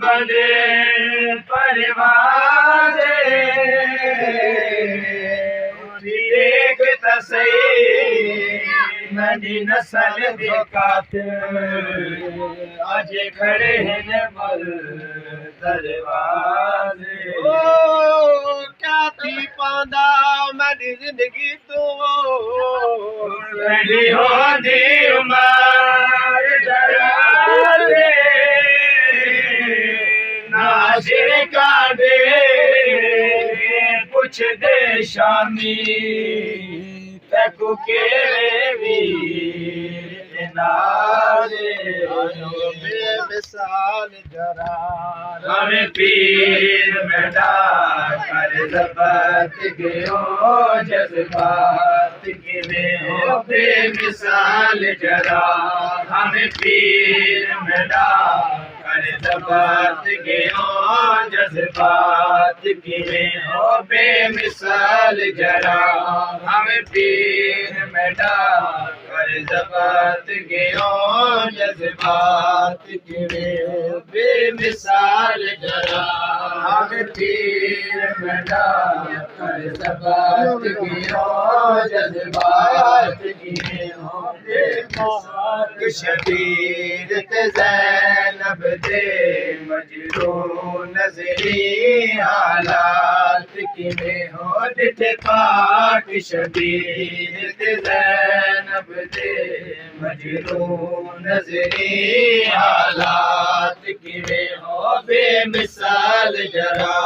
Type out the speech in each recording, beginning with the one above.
बड़े परिवार देख तसई नदी नस्ल दिखात आज खड़े हैं मल दरवाजे क्या थी पांदा मेरी जिंदगी तो मेरी हो दी उमर दराजे नाशिर का दे कुछ दे शामी तकु के वीर नारे बेमिसाल जरा हमें पीर में डाकर जबत गयो जज्बात गिरे हो बेमिसाल जरा हमें पीर में डाकर जबत गयो जज्बात गिरे हो बेमिसाल जरा हमें पीर में डाकर जबत गयो जज्बात गिरे हो बेमिसाल जरा हमें पीर में डाकर जबत गयो जज्बात गिरे हो बेमिसाल शबीर ज़ैनब दे मजरू नजरी हालात किमें हो दिठ पाक शबीर ज़ैनब दे मजरू नजरी हालात किमें हो बेमिसाल जरा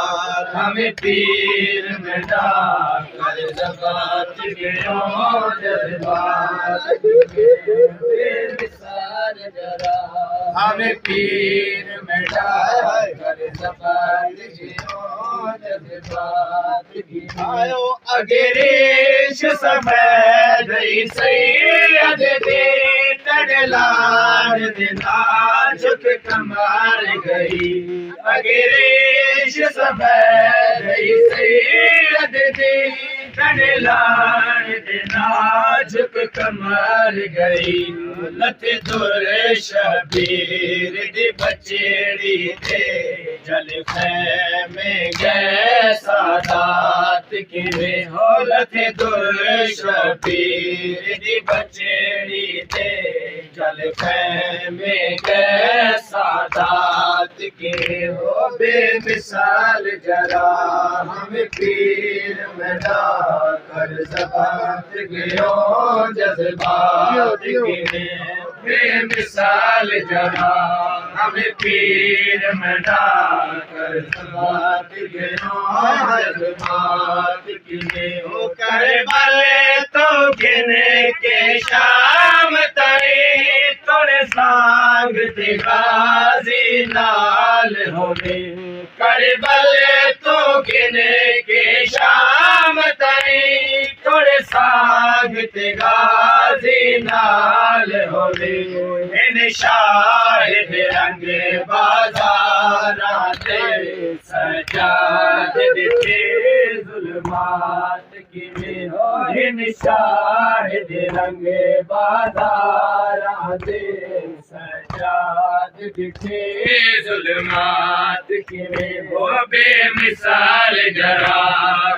हमें पीर में डाकर ज़बात गयो जज्बात बेमिसाल जरा हमें पीर में डाकर ज़बात गयो जज्बात आयो अगरेश सफेद सैयद दे तड़लार दिना झुक कमार गई अगरेश सफेद सैयद दे तड़लार दिना झुक कमार गई लत दुर शबीर दी बचेड़ी थे जल खैमे गए सादात किरे हो लत दुर शबीर दी बचेड़ी थे जल खैमे गए सादात किरे हो बेमिसाल जरा हमें पीर में डाकर ज़बात गयो जज्बात गिरे बेमिसाल जरा हमें पीर में डाकर ज़बात गयो जज्बात गिरे हो करबल तो गिने के शाम तरी तोरे सांग ते गाजी नाल होवे करबल तो गिने के शाम तरी तोरे सांग ते गाजी नाल होवे इन शाहिद रंग बाजारा ते सजाद दिते जुल्मात किमें हो इन शाहिद रंग बाजारा ते सजाद दिते जुल्मात किमें हो बेमिसाल जरा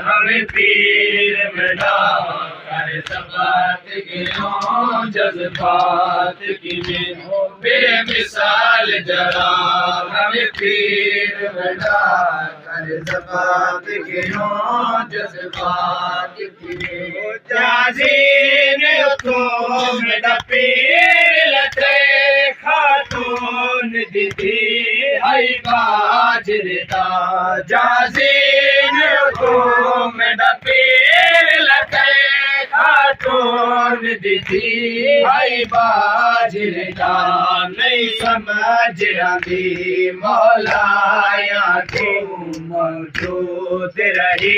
हमें पीर में डाकर ज़बात गयो जज्बात किमें हो बेमिसाल जरा हमें पीर में डाकर ज़बात गयो जज्बात किमें हो जाज़ीन तो मेरा पीर लते खातून दीदी हई बाजरदा जाज़ीन तो मेरा पीर लते खातून दीदी हई बाजरदा नहीं समझ आती मौलाया तू मौजूद रही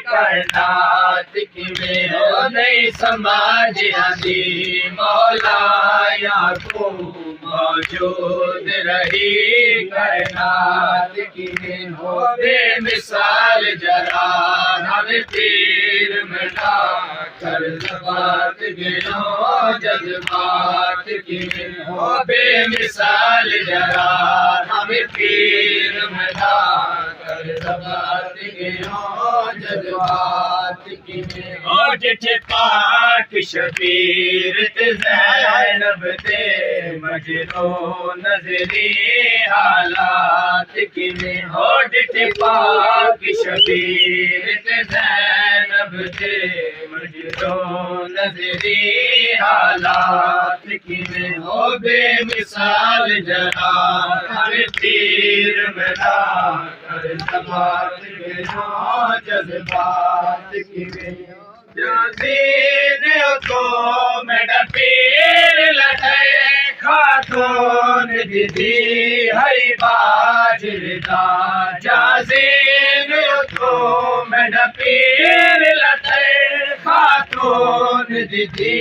करनात किमें हो नहीं समझ आती मौलाया तू मौजूद रही करनात किमें हो बेमिसाल जरा हमें पीर में डाकर ज़बात गयो जज्बात किमें हो बेमिसाल जरा हमें पीर सबात गिरो जज्बात किवें हो जिथे पाक शबीर ते ज़ैनब ते मजनू नज़री हालात किवें हो जिथे पाक शबीर ते ज़ैनब ते मजनू नज़री हालात किवें हो बेमिसाल जरा हर तीर मिला कर सबात गिरो जज्बात किवें जाज़ीद को मेरा पीर लगे खातून दीदी हई बाजरदा जाज़ीद को मेरा पीर लगे खातून दीदी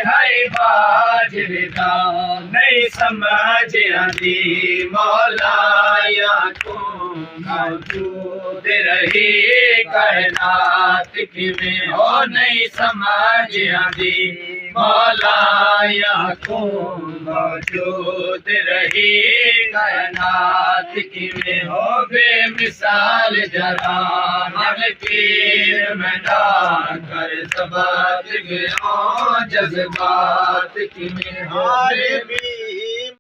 हई बाजरदा नहीं समझ आती मौलाया को मौजूद रही कायनात किवें हो नहीं समझ आती मौलाया को मौजूद रही कायनात किवें हो बेमिसाल जरा मन पीर मैदान कर सबात गिरो जज्बात किवें हो